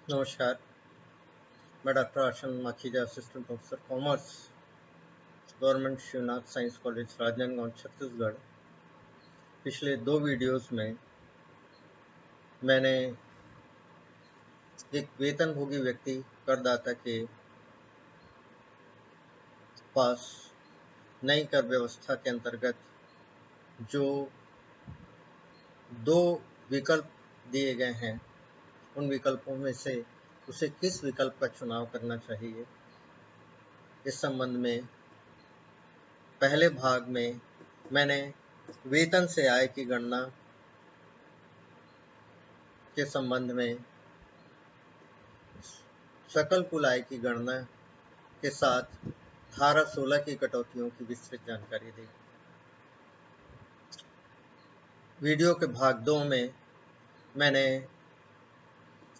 नमस्कार। मैं doctor Ashan Makhija, assistant professor commerce, government Shivnath science college, Rajnandgaon, Chhattisgarh. पिछले 2 वीडियोस में मैंने एक वेतनभोगी व्यक्ति करदाता के पास नई कर व्यवस्था के अंतर्गत जो 2 विकल्प दिए गए हैं, उन विकल्पों में से उसे किस विकल्प का चुनाव करना चाहिए, इस संबंध में पहले भाग में मैंने वेतन से आय की गणना के संबंध में सकल कुल आय की गणना के साथ धारा 16 की कटौतियों की विस्तृत जानकारी दी। वीडियो के भाग 2 में मैंने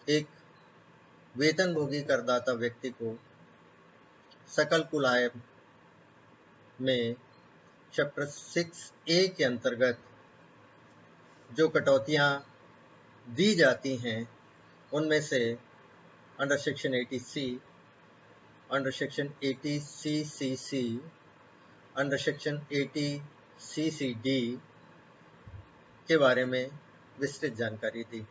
एक वेतनभोगी करदाता व्यक्ति को सकल कुल आय में चैप्टर 6A के अंतर्गत जो कटौतियां दी जाती हैं, उनमें से under section 80C, under section 80CCC, under section 80CCD के बारे में विस्तृत जानकारी दी।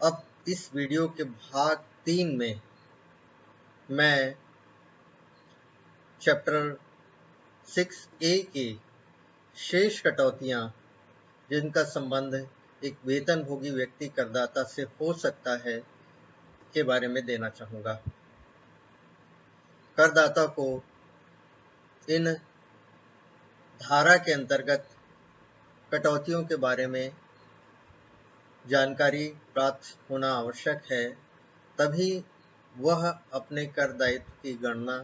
अब इस वीडियो के भाग 3 में मैं चैप्टर 6A की शेष कटौतियां जिनका संबंध एक वेतनभोगी व्यक्ति करदाता से हो सकता है के बारे में देना चाहूँगा। करदाता को इन धारा के अंतर्गत कटौतियों के बारे में जानकारी प्राप्त होना आवश्यक है, तभी वह अपने कर दायित्व की गणना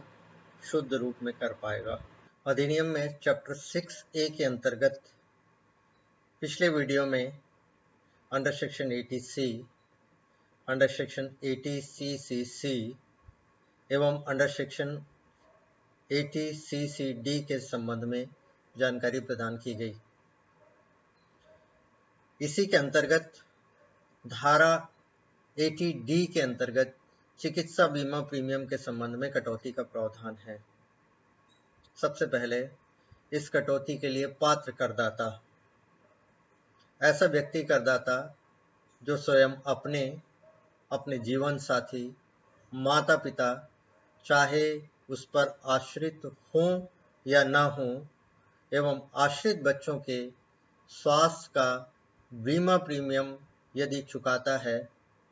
शुद्ध रूप में कर पाएगा। अधिनियम में चैप्टर 6A के अंतर्गत पिछले वीडियो में under section 80C, under section 80CCC एवं अंडर सेक्शन 80CCD के संबंध में जानकारी प्रदान की गई। इसी के अंतर्गत धारा 80D के अंतर्गत चिकित्सा बीमा प्रीमियम के संबंध में कटौती का प्रावधान है। सबसे पहले इस कटौती के लिए पात्र करदाता ऐसा व्यक्ति करदाता जो स्वयं अपने जीवन साथी, माता पिता, चाहे उस पर आश्रित हों या न हों, एवं आश्रित बच्चों के स्वास्थ्य का बीमा प्रीमियम यदि चुकाता है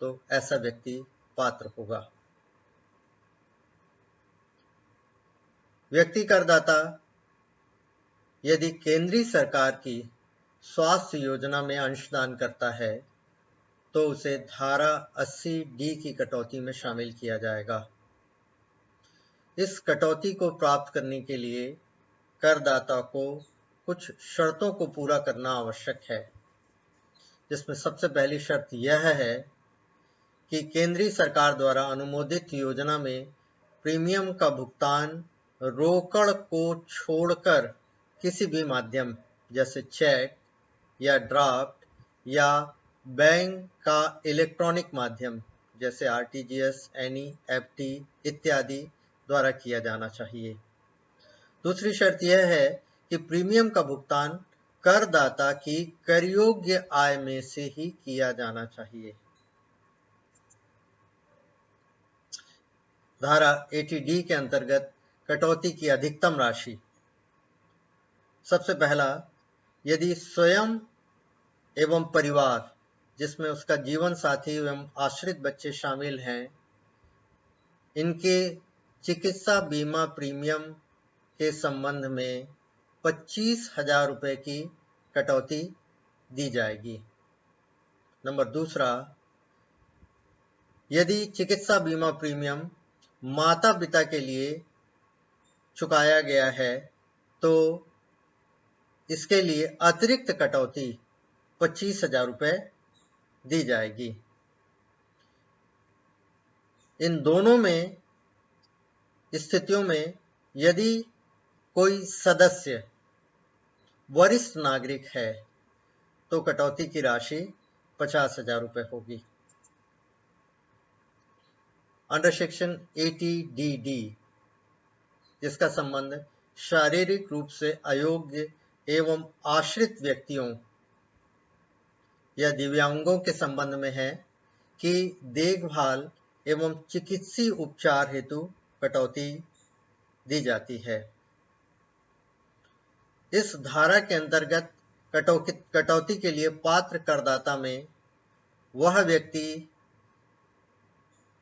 तो ऐसा व्यक्ति पात्र होगा। व्यक्ति करदाता यदि केंद्रीय सरकार की स्वास्थ्य योजना में अंशदान करता है तो उसे धारा 80D की कटौती में शामिल किया जाएगा। इस कटौती को प्राप्त करने के लिए करदाता को कुछ शर्तों को पूरा करना आवश्यक है, जिसमें सबसे पहली शर्त यह है कि केंद्रीय सरकार द्वारा अनुमोदित योजना में प्रीमियम का भुगतान रोकड़ को छोड़कर किसी भी माध्यम जैसे चेक या ड्राफ्ट या बैंक का इलेक्ट्रॉनिक माध्यम जैसे RTGS, NEFT इत्यादि द्वारा किया जाना चाहिए। दूसरी शर्त यह है कि प्रीमियम का भुगतान करदाता की कर योग्य आय में से ही किया जाना चाहिए। धारा 80D के अंतर्गत कटौती की अधिकतम राशि, सबसे पहला, यदि स्वयं एवं परिवार जिसमें उसका जीवन साथी एवं आश्रित बच्चे शामिल हैं, इनके चिकित्सा बीमा प्रीमियम के संबंध में 25,000 रुपये की कटौती दी जाएगी। नंबर दूसरा, यदि चिकित्सा बीमा प्रीमियम माता पिता के लिए चुकाया गया है तो इसके लिए अतिरिक्त कटौती 25,000 रुपये दी जाएगी। इन दोनों में स्थितियों में यदि कोई सदस्य वरिष्ठ नागरिक है तो कटौती की राशि 50,000 रुपये होगी। अंडर सेक्शन 80DD, जिसका संबंध शारीरिक रूप से अयोग्य एवं आश्रित व्यक्तियों या दिव्यांगों के संबंध में है कि देखभाल एवं चिकित्सीय उपचार हेतु कटौती दी जाती है। इस धारा के अंतर्गत कटौती के लिए पात्र करदाता में वह व्यक्ति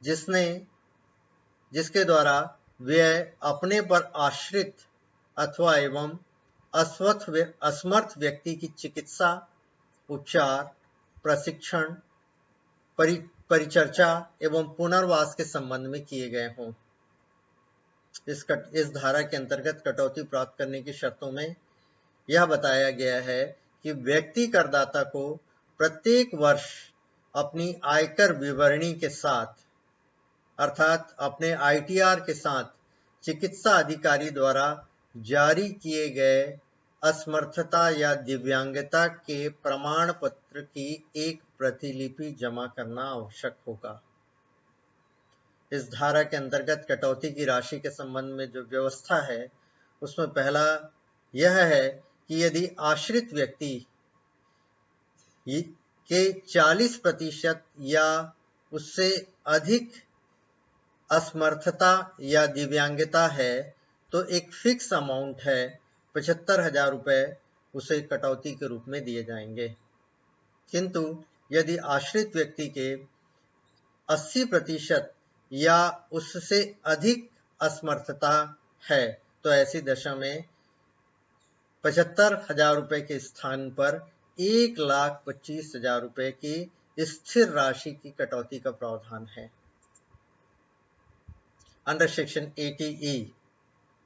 जिसके द्वारा व्यय अपने पर आश्रित अथवा एवं असमर्थ व्यक्ति की चिकित्सा, उपचार, प्रशिक्षण, परिचर्चा एवं पुनर्वास के संबंध में किए गए हों। इस धारा के अंतर्गत कटौती प्राप्त करने की शर्तों में यह बताया गया है कि व्यक्ति करदाता को प्रत्येक वर्ष अपनी आयकर विवरणी के साथ अर्थात अपने ITR के साथ चिकित्सा अधिकारी द्वारा जारी किए गए असमर्थता या दिव्यांगता के प्रमाण पत्र की एक प्रतिलिपि जमा करना आवश्यक होगा। इस धारा के अंतर्गत कटौती की राशि के संबंध में जो व्यवस्था है उसमें पहला यह है कि यदि आश्रित व्यक्ति के 40% या उससे अधिक असमर्थता या दिव्यांगता है तो एक फिक्स अमाउंट है 75,000 रुपये उसे कटौती के रूप में दिए जाएंगे। किंतु यदि आश्रित व्यक्ति के 80% या उससे अधिक असमर्थता है तो ऐसी दशा में 75,000 रुपये के स्थान पर 1,25,000 रुपये की स्थिर राशि की कटौती का प्रावधान है। अंडर सेक्शन 80E,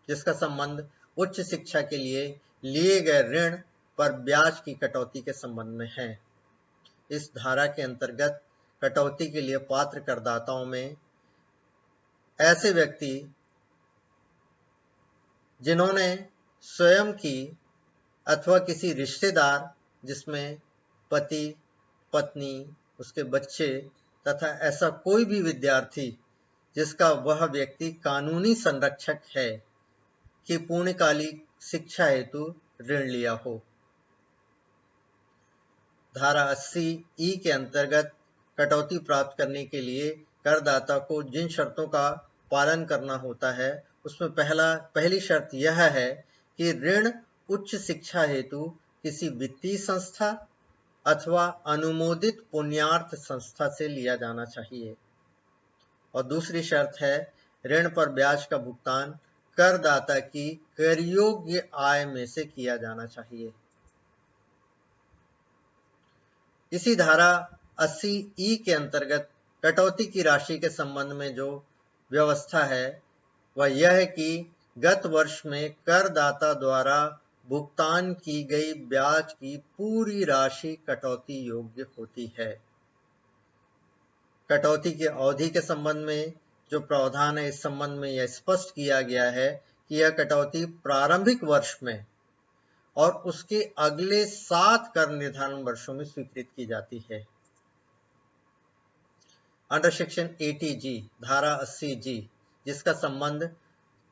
जिसका संबंध उच्च शिक्षा के लिए गए ऋण पर ब्याज की कटौती के संबंध में है। इस धारा के अंतर्गत कटौती के लिए पात्र करदाताओं में ऐसे व्यक्ति जिन्होंने स्वयं की अथवा किसी रिश्तेदार जिसमें पति, पत्नी, उसके बच्चे तथा ऐसा कोई भी विद्यार्थी जिसका वह व्यक्ति कानूनी संरक्षक है कि पूर्णकालिक शिक्षा हेतु ऋण लिया हो। धारा 80E के अंतर्गत कटौती प्राप्त करने के लिए करदाता को जिन शर्तों का पालन करना होता है उसमें पहली शर्त यह है कि ऋण उच्च शिक्षा हेतु किसी वित्तीय संस्था अथवा अनुमोदित पुण्यार्थ संस्था से लिया जाना चाहिए। और दूसरी शर्त है ऋण पर ब्याज का भुगतान करदाता की कर योग्य आय में से किया जाना चाहिए। इसी धारा 80E के अंतर्गत कटौती की राशि के संबंध में जो व्यवस्था है वह यह है कि गत वर्ष में करदाता द्वारा भुगतान की गई ब्याज की पूरी राशि कटौती योग्य होती है। कटौती की अवधि के संबंध में जो प्रावधान है इस संबंध में यह स्पष्ट किया गया है कि यह कटौती प्रारंभिक वर्ष में और उसके अगले 7 कर निर्धारण वर्षों में स्वीकृत की जाती है। अंडर सेक्शन 80G, धारा 80G, जिसका संबंध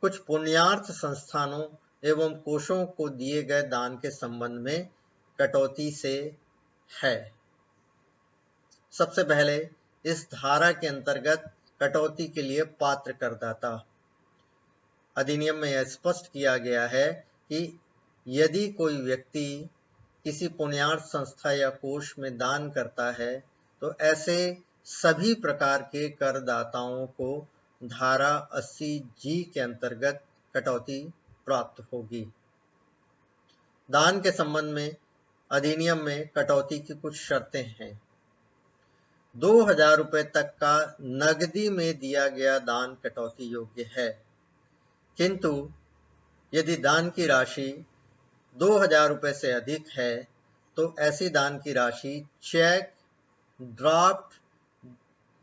कुछ पुण्यार्थ संस्थानों एवं कोषों को दिए गए दान के संबंध में कटौती से है। सबसे पहले इस धारा के अंतर्गत कटौती के लिए पात्र करदाता अधिनियम में यह स्पष्ट किया गया है कि यदि कोई व्यक्ति किसी पुण्यार्थ संस्था या कोष में दान करता है तो ऐसे सभी प्रकार के करदाताओं को धारा 80G के अंतर्गत कटौती प्राप्त होगी। दान के संबंध में अधिनियम में कटौती की कुछ शर्तें हैं। 2,000 रुपये तक का नगदी में दिया गया दान कटौती योग्य है, किंतु यदि दान की राशि 2,000 रुपये से अधिक है तो ऐसी दान की राशि चेक, ड्राफ्ट,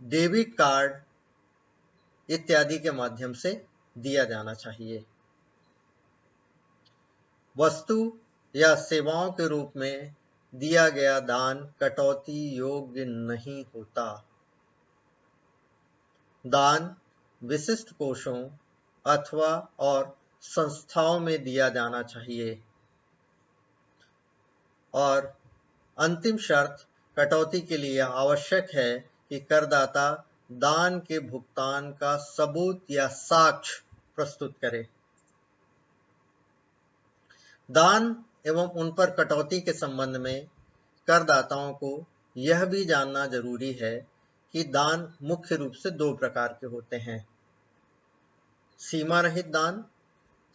डेबिट कार्ड इत्यादि के माध्यम से दिया जाना चाहिए। वस्तु या सेवाओं के रूप में दिया गया दान कटौती योग्य नहीं होता। दान विशिष्ट कोषों अथवा और संस्थाओं में दिया जाना चाहिए। और अंतिम शर्त कटौती के लिए आवश्यक है कि करदाता दान के भुगतान का सबूत या साक्ष्य प्रस्तुत करे। दान एवं उन पर कटौती के संबंध में करदाताओं को यह भी जानना जरूरी है कि दान मुख्य रूप से दो प्रकार के होते हैं: सीमा रहित दान,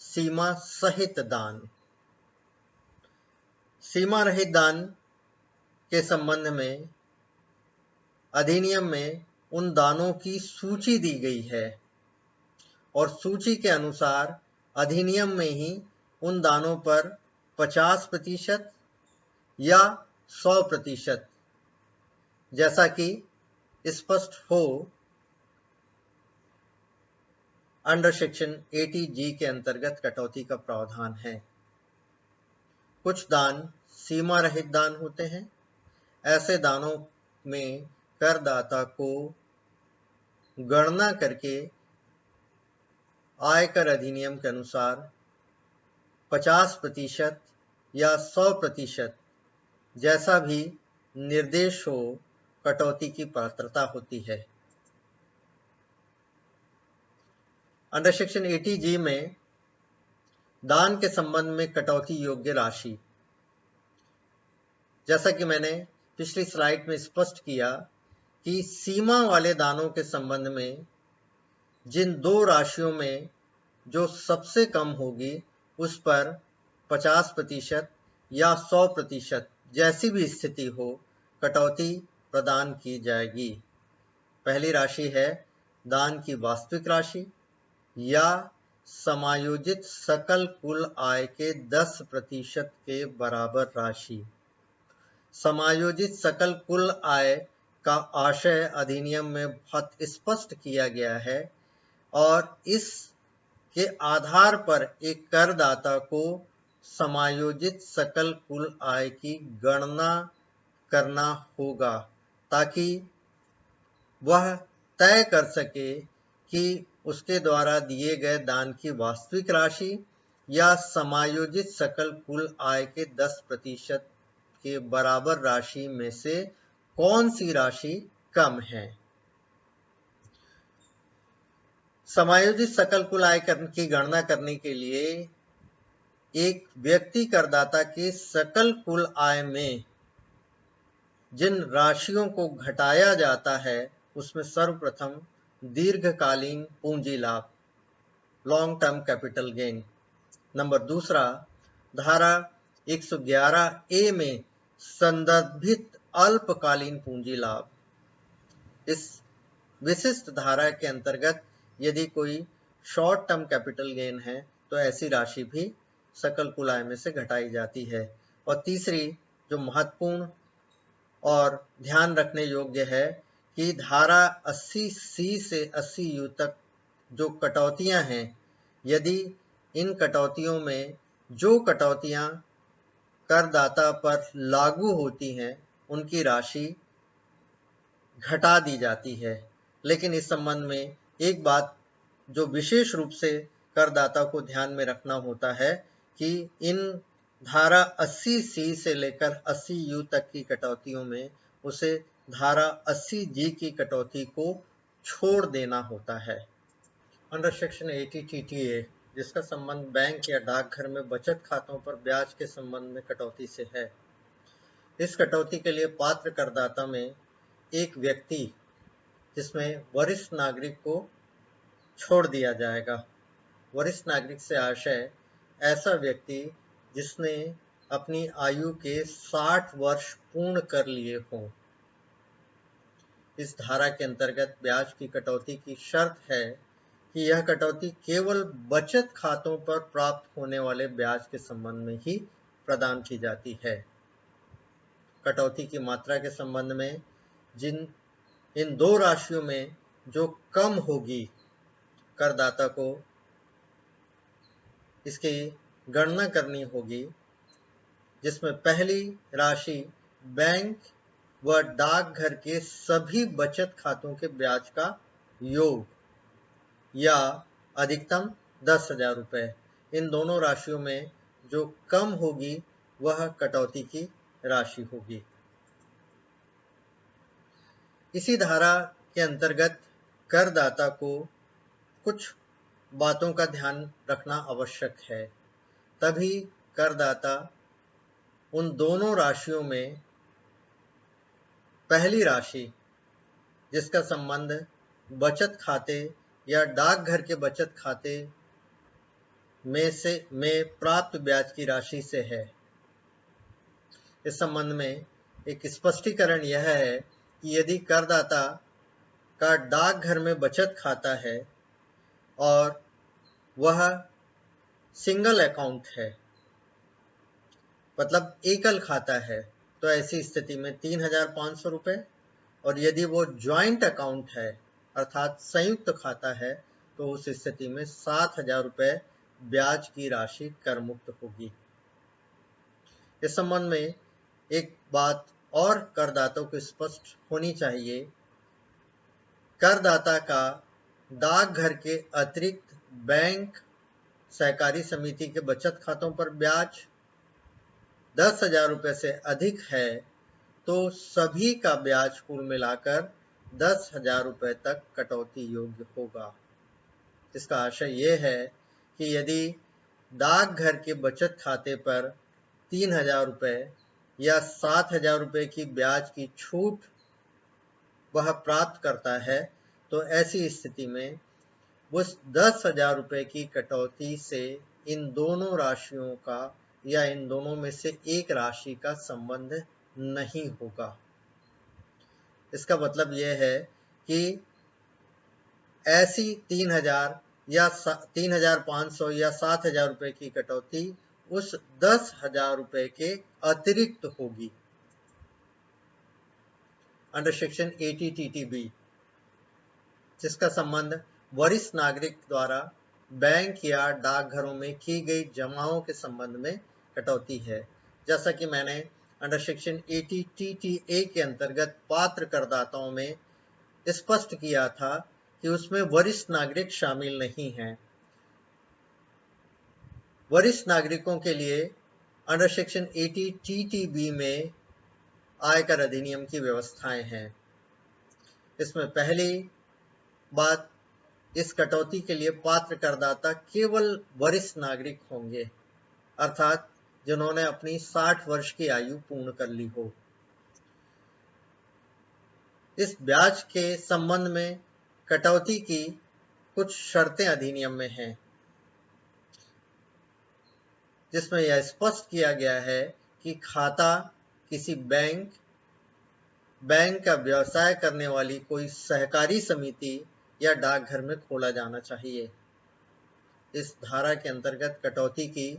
सीमा सहित दान। सीमा रहित दान के संबंध में अधिनियम में उन दानों की सूची दी गई है और सूची के अनुसार अधिनियम में ही उन दानों पर 50% या 100% जैसा कि स्पष्ट हो अंडर सेक्शन 80G के अंतर्गत कटौती का प्रावधान है। कुछ दान सीमा रहित दान होते हैं। ऐसे दानों में करदाता को गणना करके आयकर अधिनियम के अनुसार 50% या 100% जैसा भी निर्देश हो, कटौती की पात्रता होती है। अंडर सेक्शन 80G में दान के संबंध में कटौती योग्य राशि, जैसा कि मैंने पिछली स्लाइड में स्पष्ट किया कि सीमा वाले दानों के संबंध में जिन दो राशियों में जो सबसे कम होगी उस पर 50% या 100% जैसी भी स्थिति हो, कटौती प्रदान की जाएगी। पहली राशि है दान की वास्तविक राशि या समायोजित सकल कुल आय के 10% के बराबर राशि। समायोजित सकल कुल आय का आशय अधिनियम में बहुत स्पष्ट किया गया है और इस के आधार पर एक करदाता को समायोजित सकल कुल आय की गणना करना होगा ताकि वह तय कर सके कि उसके द्वारा दिए गए दान की वास्तविक राशि या समायोजित सकल कुल आय के 10% के बराबर राशि में से कौन सी राशि कम है। समायोजित सकल कुल आय की गणना करने के लिए एक व्यक्ति करदाता के सकल कुल आय में जिन राशियों को घटाया जाता है उसमें सर्वप्रथम दीर्घकालीन पूंजी लाभ, long term capital gain. Number दूसरा, धारा 111A में संदर्भित अल्पकालीन पूंजी लाभ। इस विशिष्ट धारा के अंतर्गत यदि कोई शॉर्ट टर्म कैपिटल गेन है तो ऐसी राशि भी सकल कुल आय में से घटाई जाती है। और तीसरी जो महत्वपूर्ण और ध्यान रखने योग्य है कि धारा 80C से 80U तक जो कटौतियां हैं, यदि इन कटौतियों में जो कटौतियां करदाता पर लागू होती हैं उनकी राशि घटा दी जाती है। लेकिन इस संबंध में एक बात जो विशेष रूप से करदाता को ध्यान में रखना होता है कि इन धारा 80C से लेकर 80U तक की कटौतियों में उसे धारा 80G की कटौती को छोड़ देना होता है। अंडर सेक्शन 80 TTA, जिसका संबंध बैंक या डाकघर में बचत खातों पर ब्याज के संबंध में कटौती से है। इस कटौती के लिए पात्र करदाता में एक व्यक्ति जिसमें वरिष्ठ नागरिक को छोड़ दिया जाएगा। वरिष्ठ नागरिक से आशय ऐसा व्यक्ति जिसने अपनी आयु के 60 वर्ष पूर्ण कर लिए हों। इस धारा के अंतर्गत ब्याज की कटौती की शर्त है कि यह कटौती केवल बचत खातों पर प्राप्त होने वाले ब्याज के संबंध में ही प्रदान की जाती है। कटौती की मात्रा के संबंध में इन दो राशियों में जो कम होगी, करदाता को इसकी गणना करनी होगी, जिसमें पहली राशि बैंक व डाकघर के सभी बचत खातों के ब्याज का योग या अधिकतम 10,000 रुपये। इन दोनों राशियों में जो कम होगी वह कटौती की राशि होगी। इसी धारा के अंतर्गत करदाता को कुछ बातों का ध्यान रखना आवश्यक है, तभी करदाता उन दोनों राशियों में पहली राशि जिसका संबंध बचत खाते या डाकघर के बचत खाते में प्राप्त ब्याज की राशि से है। इस संबंध में एक स्पष्टीकरण यह है कि यदि करदाता का डाकघर में बचत खाता है और वह सिंगल अकाउंट है, मतलब एकल खाता है, तो ऐसी स्थिति में 3,500 रुपये, और यदि वो ज्वाइंट अकाउंट है अर्थात संयुक्त खाता है तो उस स्थिति में 7,000 रुपये ब्याज की राशि कर मुक्त होगी। इस संबंध में एक बात और करदाता को स्पष्ट होनी चाहिए, करदाता का डाकघर के अतिरिक्त बैंक सहकारी समिति के बचत खातों पर ब्याज 10,000 रुपये से अधिक है तो सभी का ब्याज कुल मिलाकर 10,000 रुपये तक कटौती योग्य होगा। इसका आशय यह है कि यदि डाकघर के बचत खाते पर 3,000 रुपये या 7,000 रुपये की ब्याज की छूट वह प्राप्त करता है तो ऐसी स्थिति में उस 10,000 रुपये की कटौती से इन दोनों राशियों का या इन दोनों में से एक राशि का संबंध नहीं होगा। इसका मतलब यह है कि ऐसी 3,000 या 3,500 या 7,000 रुपये की कटौती उस 10,000 रुपये के अतिरिक्त होगी। अंडर सेक्शन 80TTB, जिसका संबंध वरिष्ठ नागरिक द्वारा बैंक या डाकघरों में की गई जमाओं के संबंध में कटौती है। जैसा कि मैंने अंडर सेक्शन 80TTA के अंतर्गत पात्र करदाताओं में स्पष्ट किया था कि उसमें वरिष्ठ नागरिक शामिल नहीं हैं। वरिष्ठ नागरिकों के लिए अंडर सेक्शन 80TTB में आयकर अधिनियम की व्यवस्थाएं हैं। इसमें पहली बात, इस कटौती के लिए पात्र करदाता केवल वरिष्ठ नागरिक होंगे, अर्थात जिन्होंने अपनी 60 वर्ष की आयु पूर्ण कर ली हो। इस ब्याज के संबंध में कटौती की कुछ शर्तें अधिनियम में हैं, जिसमें यह स्पष्ट किया गया है कि खाता किसी बैंक का व्यवसाय करने वाली कोई सहकारी समिति या डाकघर में खोला जाना चाहिए। इस धारा के अंतर्गत कटौती की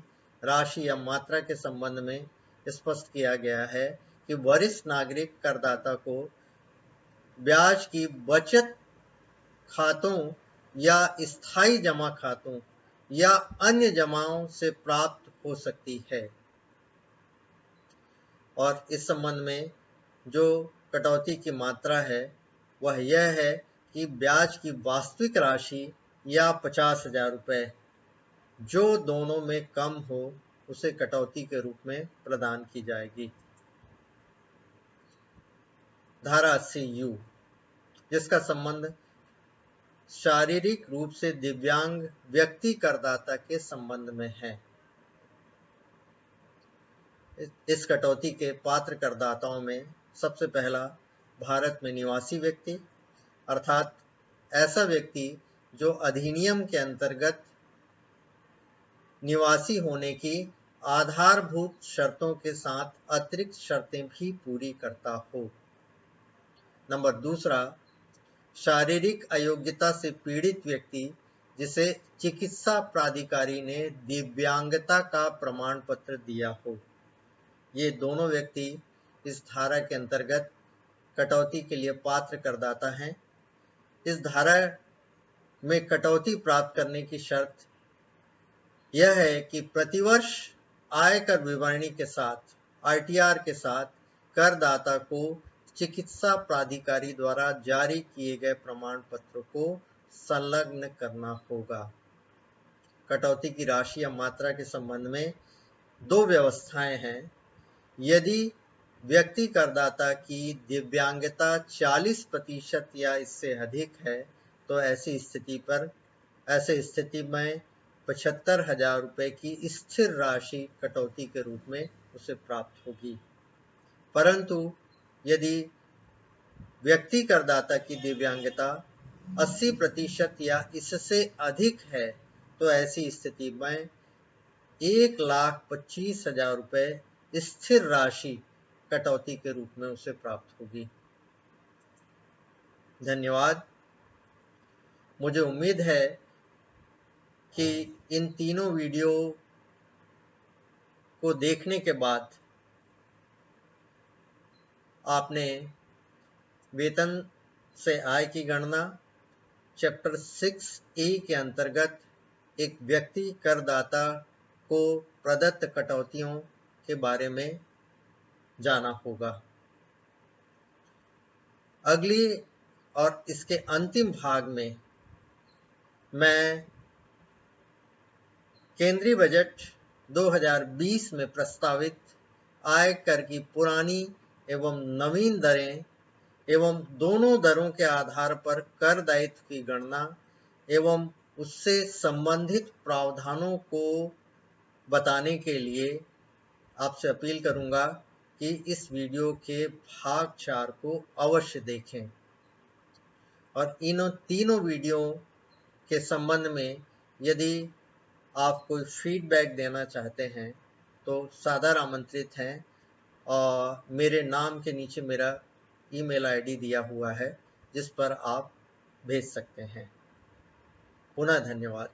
राशि या मात्रा के संबंध में स्पष्ट किया गया है कि वरिष्ठ नागरिक करदाता को ब्याज की बचत खातों या स्थायी जमा खातों या अन्य जमाओं से प्राप्त हो सकती है। और इस संबंध में जो कटौती की मात्रा है वह यह है कि ब्याज की वास्तविक राशि या 50,000 रुपये जो दोनों में कम हो उसे कटौती के रूप में प्रदान की जाएगी। धारा 80U, जिसका संबंध शारीरिक रूप से दिव्यांग व्यक्ति करदाता के संबंध में है। इस कटौती के पात्र करदाताओं में सबसे पहला भारत में निवासी व्यक्ति, अर्थात ऐसा व्यक्ति जो अधिनियम के अंतर्गत निवासी होने की आधारभूत शर्तों के साथ अतिरिक्त शर्तें भी पूरी करता हो। नंबर दूसरा, शारीरिक अयोग्यता से पीड़ित व्यक्ति जिसे चिकित्सा प्राधिकारी ने दिव्यांगता का प्रमाण पत्र दिया हो। ये दोनों व्यक्ति इस धारा के अंतर्गत कटौती के लिए पात्र करदाता हैं। इस धारा में कटौती प्राप्त करने की शर्त यह है कि प्रतिवर्ष आयकर विवरणी के साथ आरटीआर के साथ करदाता को चिकित्सा प्राधिकारी द्वारा जारी किए गए प्रमाण पत्र को संलग्न करना होगा। कटौती की राशि या मात्रा के संबंध में दो व्यवस्थाएं हैं। यदि व्यक्ति करदाता की दिव्यांगता 40% या इससे अधिक है तो ऐसी स्थिति में 75,000 रुपये की स्थिर राशि कटौती के रूप में उसे प्राप्त होगी। परंतु यदि व्यक्ति करदाता की दिव्यांगता 80% या इससे अधिक है तो ऐसी स्थिति में 1,25,000 रुपये स्थिर राशि कटौती के रूप में उसे प्राप्त होगी। धन्यवाद। मुझे उम्मीद है कि इन तीनों वीडियो को देखने के बाद आपने वेतन से आय की गणना, चैप्टर 6A के अंतर्गत एक व्यक्ति करदाता को प्रदत्त कटौतियों के बारे में जाना होगा। अगली और इसके अंतिम भाग में मैं केंद्रीय बजट 2020 में प्रस्तावित आयकर की पुरानी एवं नवीन दरें एवं दोनों दरों के आधार पर कर दायित्व की गणना एवं उससे संबंधित प्रावधानों को बताने के लिए आपसे अपील करूंगा कि इस वीडियो के भाग 4 को अवश्य देखें। और इन तीनों वीडियो के संबंध में यदि आप कोई फीडबैक देना चाहते हैं तो सादर आमंत्रित हैं और मेरे नाम के नीचे मेरा ईमेल आईडी दिया हुआ है जिस पर आप भेज सकते हैं। पुनः धन्यवाद।